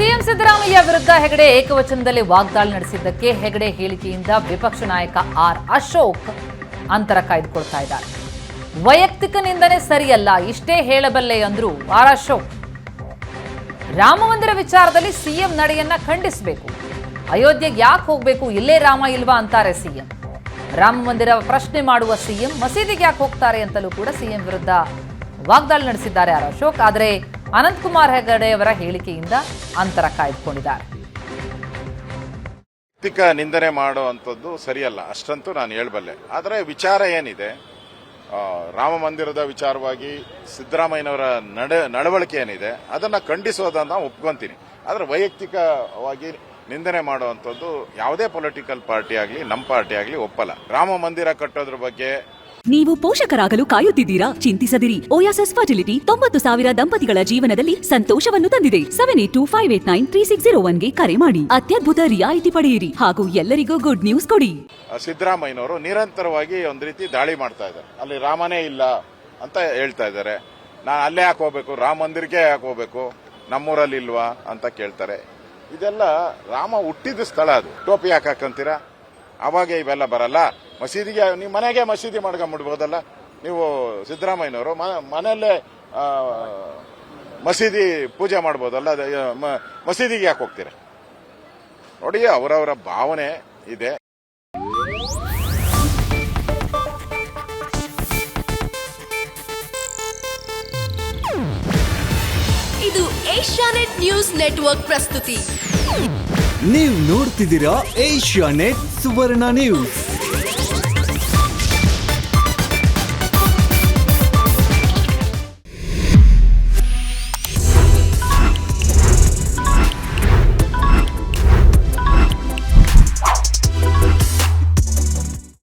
CM Siddaramaiah ವಿರುದ್ಧ ಹೆಗಡೆ ಏಕವಚನದಲ್ಲಿ ವಾಗ್ದಾಳಿ ನಡೆಸಿದ್ದಕ್ಕೆ ಹೆಗಡೆ ಹೇಳಿಕೆಯಿಂದ ವಿಪಕ್ಷ ನಾಯಕ ಆರ್ ಅಶೋಕ್ ಅಂತರ ಕಾಯ್ದುಕೊಳ್ತಾ ಇದ್ದಾರೆ. ವೈಯಕ್ತಿಕ ನಿಂದನೆ ಸರಿಯಲ್ಲ, ಇಷ್ಟೇ ಹೇಳಬಲ್ಲೆ ಅಂದ್ರು ಆರ್ ಅಶೋಕ್. ರಾಮ ಮಂದಿರ ವಿಚಾರದಲ್ಲಿ ಸಿಎಂ ನಡೆಯನ್ನ ಖಂಡಿಸಬೇಕು. ಅಯೋಧ್ಯೆಗೆ ಯಾಕೆ ಹೋಗ್ಬೇಕು, ಇಲ್ಲೇ ರಾಮ ಇಲ್ವಾ ಅಂತಾರೆ ಸಿಎಂ. ರಾಮ ಮಂದಿರ ಪ್ರಶ್ನೆ ಮಾಡುವ ಸಿಎಂ ಮಸೀದಿಗೆ ಯಾಕೆ ಹೋಗ್ತಾರೆ ಅಂತಲೂ ಕೂಡ ಸಿಎಂ ವಿರುದ್ಧ ವಾಗ್ದಾಳಿ ನಡೆಸಿದ್ದಾರೆ ಆರ್ ಅಶೋಕ್. ಆದರೆ ಅನಂತಕುಮಾರ್ ಹೆಗಡೆ ಅವರ ಹೇಳಿಕೆಯಿಂದ ಅಂತರ ಕಾಯ್ದುಕೊಂಡಿದ್ದಾರೆ. ವೈಯಕ್ತಿಕ ನಿಂದನೆ ಮಾಡುವಂಥದ್ದು ಸರಿಯಲ್ಲ, ಅಷ್ಟಂತೂ ನಾನು ಹೇಳಬಲ್ಲೆ. ಆದರೆ ವಿಚಾರ ಏನಿದೆ, ರಾಮ ಮಂದಿರದ ವಿಚಾರವಾಗಿ ಸಿದ್ದರಾಮಯ್ಯನವರ ನಡವಳಿಕೆ ಏನಿದೆ ಅದನ್ನು ಖಂಡಿಸೋದನ್ನ ಒಪ್ಕೊಂತೀನಿ. ಆದರೆ ವೈಯಕ್ತಿಕವಾಗಿ ನಿಂದನೆ ಮಾಡುವಂಥದ್ದು ಯಾವುದೇ ಪೊಲಿಟಿಕಲ್ ಪಾರ್ಟಿ ಆಗಲಿ ನಮ್ಮ ಪಾರ್ಟಿ ಆಗಲಿ ಒಪ್ಪಲ್ಲ. ರಾಮ ಮಂದಿರ ಕಟ್ಟೋದ್ರ ಬಗ್ಗೆ ನೀವು ಪೋಷಕರಾಗಲು ಕಾಯುತ್ತಿದ್ದೀರಾ? ಚಿಂತಿಸದಿರಿ. ಓಯಾಸಿಸ್ ಫರ್ಟಿಲಿಟಿ 90,000 ದಂಪತಿಗಳ ಜೀವನದಲ್ಲಿ ಸಂತೋಷವನ್ನು ತಂದಿದೆ. 7825893601ಗೆ ಕರೆ ಮಾಡಿ. ಅತ್ಯದ್ಭುತ ರಿಯಾಯಿತಿ ಪಡೆಯಿರಿ ಹಾಗೂ ಎಲ್ಲರಿಗೂ ಗುಡ್ ನ್ಯೂಸ್ ಕೊಡಿ. ಸಿದ್ದರಾಮಯ್ಯನವರು ನಿರಂತರವಾಗಿ ಒಂದು ರೀತಿ ದಾಳಿ ಮಾಡ್ತಾ ಇದ್ದಾರೆ. ಅಲ್ಲಿ ರಾಮನೇ ಇಲ್ಲ ಅಂತ ಹೇಳ್ತಾ ಇದ್ದಾರೆ. ನಾನು ಅಲ್ಲೇ ಯಾಕೆ ಹೋಗ್ಬೇಕು, ರಾಮ ಮಂದಿರಕ್ಕೆ ಯಾಕೆ ಹೋಗ್ಬೇಕು, ನಮ್ಮೂರಲ್ಲಿ ಇಲ್ವಾ ಅಂತ ಕೇಳ್ತಾರೆ. ಇದೆಲ್ಲ ರಾಮ ಹುಟ್ಟಿದ ಸ್ಥಳ, ಅದು ಟೋಪಿ ಯಾಕೆ ಹಾಕಂತೀರಾ? ಅವಾಗ ಇವೆಲ್ಲ ಬರಲ್ಲ. ಮಸೀದಿಗೆ ನೀವು ಮನೆಗೆ ಮಸೀದಿ ಮಾಡ್ಕೊಂಡ್ಬಿಡ್ಬೋದಲ್ಲ. ನೀವು ಸಿದ್ದರಾಮಯ್ಯನವರು ಮನೆಯಲ್ಲೇ ಮಸೀದಿ ಪೂಜೆ ಮಾಡ್ಬೋದಲ್ಲ, ಮಸೀದಿಗೆ ಯಾಕೆ ಹೋಗ್ತೀರ? ನೋಡಿ, ಅವರವರ ಭಾವನೆ ಇದೆ. ಇದು ಏಷ್ಯಾನೆಟ್ ನ್ಯೂಸ್ ನೆಟ್ವರ್ಕ್ ಪ್ರಸ್ತುತಿ. ನೀವು ನೋಡ್ತಿದ್ದೀರಾ ಏಷ್ಯಾನೆಟ್ ಸುವರ್ಣ ನ್ಯೂಸ್.